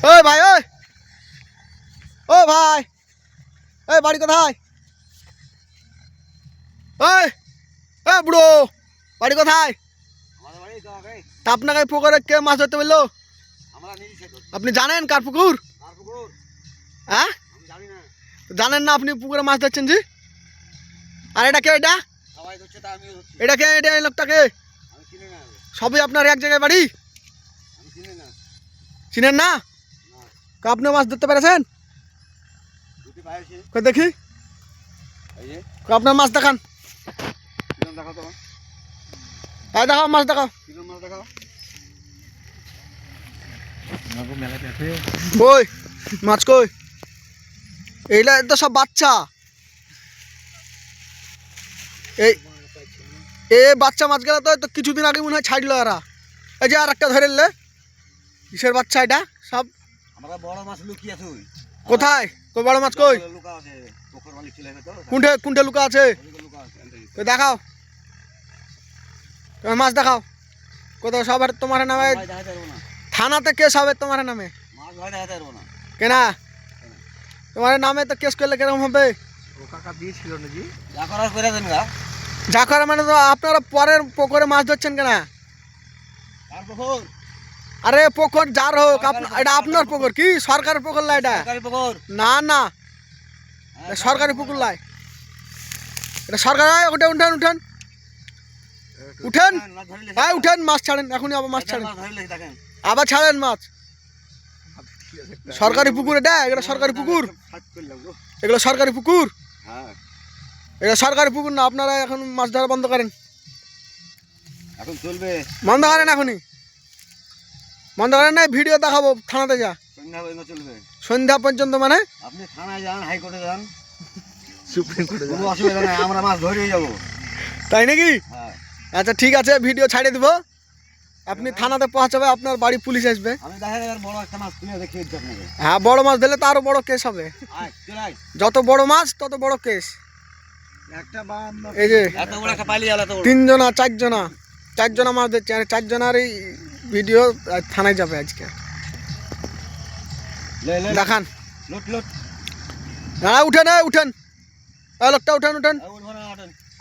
ওই ভাই, ওই ও ভাই, এই বাড়ি কোথায়? ওই এ বুড়ো, বাড়ি কোথায়? তা আপনাকে পুকুরে কে মাছ ধরতে বললো? আপনি জানেন কার পুকুর? হ্যাঁ, জানেন না আপনি পুকুরে মাছ ধরছেন জি? আর এটা কে? এটা কে? এটা এই লোকটাকে? সবই আপনার এক জায়গায় বাড়ি? চিনেন না? আপনি মাছ ধরতে পেরেছেন? দেখি আপনার মাছ দেখান। দেখাও মাছ, দেখাও। কই মাছ কই? এইটা তো সব বাচ্চা। এই বাচ্চা মাছ গেলে তো কিছুদিন আগে মনে হয় ছাড়লো এরা। এই যে আর একটা ধরে নিলে, কিসের বাচ্চা এটা? সব বড় মাছ লুকিয়ে আছে। কোথায়? কই বড় মাছ কই? কোনটে কোনটে লুকা আছে? দেখাও মাছ, দেখাও কোথাও। সবার তোমার নামে থানাতে কেস হবে তোমার নামে। কেনা তোমার নামে তো কেস করলে কিরকম হবে? যা করে মানে তো আপনারা পরের পুকুরে মাছ ধরছেন কেনা? আরে পুকুর যার হোক, এটা আপনার পুকুর কি সরকারি পুকুর লাই? এটা না না, সরকারি পুকুর লাই। এটা সরকার। উঠেন উঠেন উঠেন উঠেন, হ্যাঁ উঠেন, মাছ ছাড়েন এখনই। আবার মাছ ছাড়েন, আবার ছাড়েন মাছ। সরকারি পুকুর এটা, এটা সরকারি পুকুর, এগুলো সরকারি পুকুর। এটা সরকারি পুকুর না। আপনারা এখন মাছ ধরা বন্ধ করেন, এখন চলবে বন্ধ করেন এখনই, বন্ধ করেন। না ভিডিও দেখাবো থানাতে। যা চলবে সন্ধ্যা পর্যন্ত। মানে আপনি থানায় যান, হাইকোর্টে যান, সুপ্রিম কোর্টে, কোনো অসুবিধা নাই, আমরা মাছ ধরেই যাবো। তাই নাকি? আচ্ছা ঠিক আছে, ভিডিও ছাড়িয়ে দেবো। আপনি থানাতে পৌঁছাবে, আপনার বাড়ি পুলিশ আসবে। বড় একটা মাছ তুলে দেখিয়ে দিচ্ছি আপনাকে। হ্যাঁ, বড় মাছ দিলে তো আরো বড় কেস হবে। যত বড় মাছ তত বড় কেস। এই যে তিনজনা চারজনা মাছ দিচ্ছে, চারজনার এই ভিডিও থানায় যাবে আজকে। দেখান। হ্যাঁ উঠেন, উঠেন লোকটা, উঠেন উঠেন।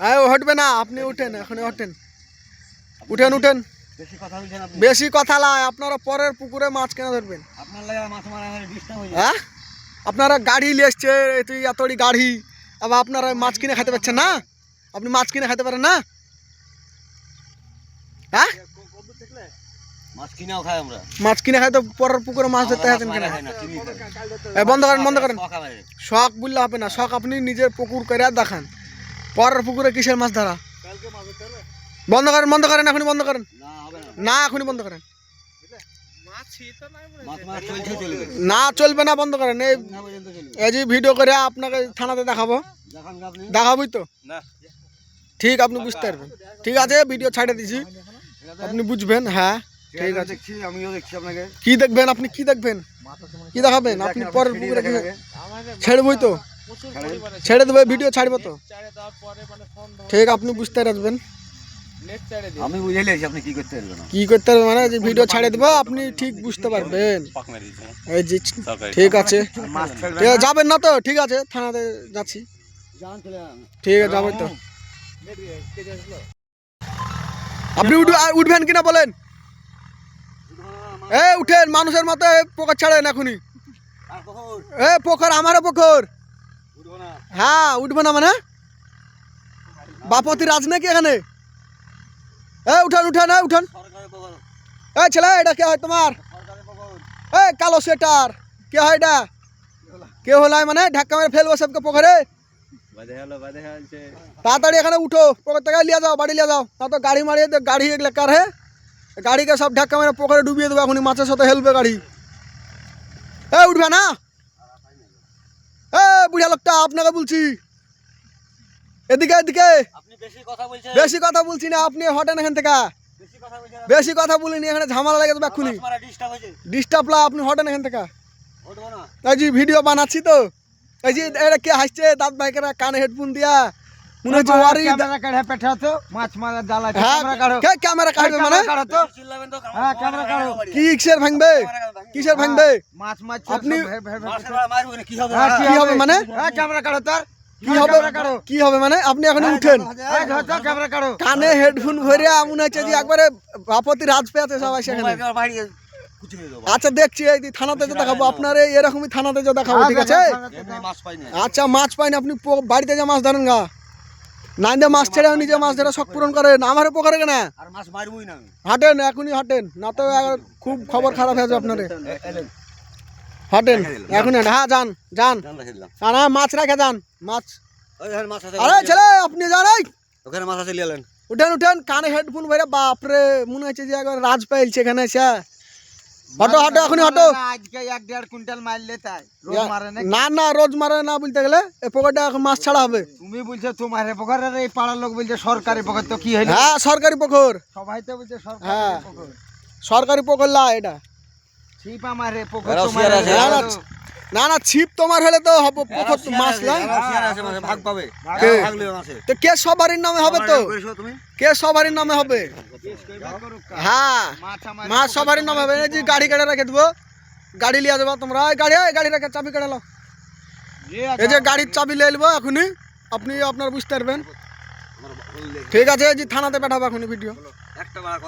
হ্যাঁ হটবে না, আপনি উঠেন এখনই, ওঠেন উঠেন উঠেন। বেশি কথা নয়, আপনারা পরের পুকুরে মাছ কেন ধরবেন? হ্যাঁ, আপনারা গাড়ি নিয়ে এসছে, এতটি গাড়ি, আবার আপনারা মাছ কিনে খেতে পারছেন না? আপনি মাছ কিনে খেতে পারেন না? হ্যাঁ, মাছ কিনে খাই তো পরের পুকুরে মাছ ধরতে হাতেন কেন? বন্ধ করেন, বন্ধ করেন। শখ বললে হবে না, শখ আপনি নিজের পুকুর করে দেখান। পরের পুকুরে কিসের মাছ ধরা? বন্ধ করেন, বন্ধ করেন এখনই, বন্ধ করেন। না এখনই বন্ধ করেন। না চলবে না, বন্ধ করেন। এই যে ভিডিও করে আপনাকে থানাতে দেখাবো, দেখাবই তো ঠিক, আপনি বুঝতে পারবেন। ঠিক আছে, ভিডিও ছাড়ে দিছি, আপনি বুঝবেন। হ্যাঁ ঠিক আছে, আমিও দেখছি আপনাকে। কি দেখবেন আপনি? কি দেখবেন? কি দেখাবেন আপনি? পরের পুকুরে ছেড়বই তো, ছেড়ে দেবে, ভিডিও ছাড়বো তো ঠিক, আপনি বুঝতে পারবেন। আমি বুঝে নিয়েছি আপনি কি করতে পারবেন, কি করতে পারবেন মানে যে ভিডিও ছাড়ে দেবো, আপনি ঠিক বুঝতে পারবেন। এই যে ঠিক আছে, যাবেন না তো? ঠিক আছে, থানাতে যাচ্ছি। ঠিক আছে, যাবেন তো। আপনি উঠবেন কিনা বলেন? উঠেন, মানুষের মতো পুকুর ছাড়েন এখনই। পুকুর আমারও পুকুর। হ্যাঁ উঠবো না মানে? বাপতি রাজ নাকি এখানে? উঠেন উঠেন উঠেন। ছেলে এটা কে হয় তোমার? কালো সোয়েটার কে হয় এটা? কে হলাই মানে ধাক্কা মেরে ফেলবো সবকে পুকুরে। তাড়াতাড়ি এখানে উঠো, পুকুর থেকে লিয়ে যাও, বাড়ি লিয়ে যাও, না তো গাড়ি মারিয়ে গাড়ি এগুলো কার হে, গাড়িকে সব ধাক্কা মেরে পুকুরে ডুবিয়ে দেবো এখনই, মাছের সাথে হেলবে গাড়ি। উঠবে না? বুড়া লোকটা, আপনাকে বলছি এদিকে এদিকে। বেশি কথা বলছি না, আপনি হটেন এখান থেকে। বেশি কথা বলিনি, এখানে ঝামেলা লেগে যাবে এক্ষুনি, ডিস্টার্ব লা। আপনি হটেন এখান থেকে। এই যে ভিডিও বানাচ্ছি তো, এই যে এটা কে হাসছে, দাঁত ভাইকেরা কানে হেডফোন দিয়া, মনে হচ্ছে ওয়ারি ক্যামেরা কাঢ়ে পেঠা তো মাছ মারা জালা হ্যাঁ ক্যামেরা কাঢ়ো কে ক্যামেরা কাটবে মানে কাঢ়ো তো হ্যাঁ ক্যামেরা কাঢ়ো কি কিসের ভাঙবে কিসের ভাঙবে মাছ মাছ আপনি- কি হবে কি হবে মানে হ্যাঁ ক্যামেরা কাঢ়ো তোর কি হবে কি হবে মানে আপনি এখন উঠেন এই ধর তো ক্যামেরা কাঢ়ো কানে হেডফোন ভরে মনে হচ্ছে যে একবারে বাপতি রাজ পেয়েছে সবাই সেখানে আচ্ছা দেখছি এই যে থানাতে যে দেখাবো আপনার এরকমই থানাতে যে দেখাবো ঠিক আছে মাছ পাই না আচ্ছা মাছ পাইনি আপনি বাড়িতে যে মাছ ধরেন গা না দিয়ে মাছ ছেড়ে নিজে মাছ ধরে শখ পূরণ করেন আমার পোকারে কেন আর মাছ মারবই না আমি হাঁটেন এখনই হাঁটেন না তো খুব খবর খারাপ হয়ে যাবে আপনারে হাঁটেন এখনই হ্যাঁ যান যান রেখে দিলাম না মাছ রেখে যান মাছ ওখানে মাছ আছে আরে ছেলে আপনি যান এই ওখানে মাছ আছে লিয়ালেন উঠেন উঠেন কানে হেডফোন ভরে বাপরে মনে হচ্ছে যে একবার রাজ পাইলছে এখানে এসে হটো হটো এখনই হটো আজকে 1.5 কুইন্টাল মারলে তাই রোজ মারে না না না রোজ মারে না বলতে গেলে এই পকেটে এখন মাছ ছাড়া হবে তুমি বলছো তোমার পুকুরের এই পাড়ার লোক বলছে সরকারি পুকুর তো কি হইলো হ্যাঁ সরকারি পুকুর সবাই তো বলছে হ্যাঁ। সরকারি পুকুর সরকারি পুকুর লা এটা ছিপা মারে পুকুর এরাও তোমার শিয়ার আছে, না না না না ছিপ তোমার হলে তো হবে পুকুর তো মাছ লাই ভাগ পাবে কে? ভাগ লিও মাছে তো কে সবারই নামে হবে তো করেছো তুমি কে সবারই নামে হবে হ্যাঁ মাছ আমার মাছ সবারই নামে হবে এই যে গাড়ি কেটে রেখে দেবো গাড়ি লিয়ে যাবো তোমরা এই গাড়ি রেখে চাবি কেটে নাও এই যে গাড়ির চাবি লিয়ে নেবো এখনই আপনি আপনার বুঝতে পারবেন ঠিক আছে এই যে থানাতে পাঠাবো এখনই ভিডিও একটা বার